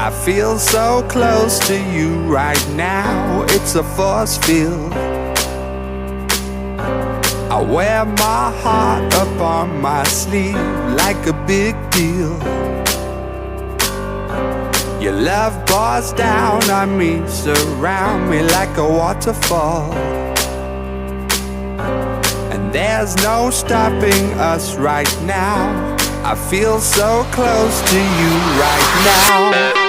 I feel so close to you right now, it's a force field. I wear my heart up on my sleeve like a big deal. Your love pours down on me, surround me like a waterfall. And there's no stopping us right now. I feel so close to you right now.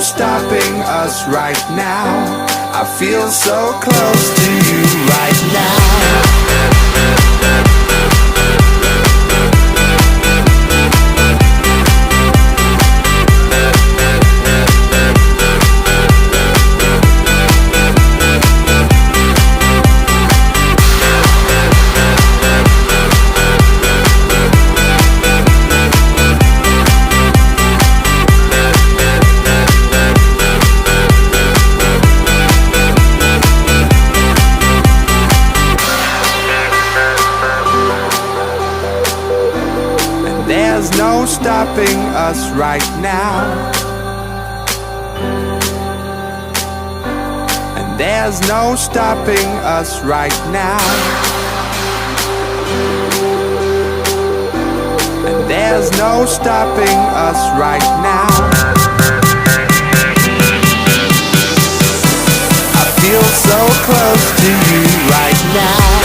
Stopping us right now. I feel so close to you right now. no stopping us right now. And there's no stopping us right now. And there's no stopping us right now. I feel so close to you right now.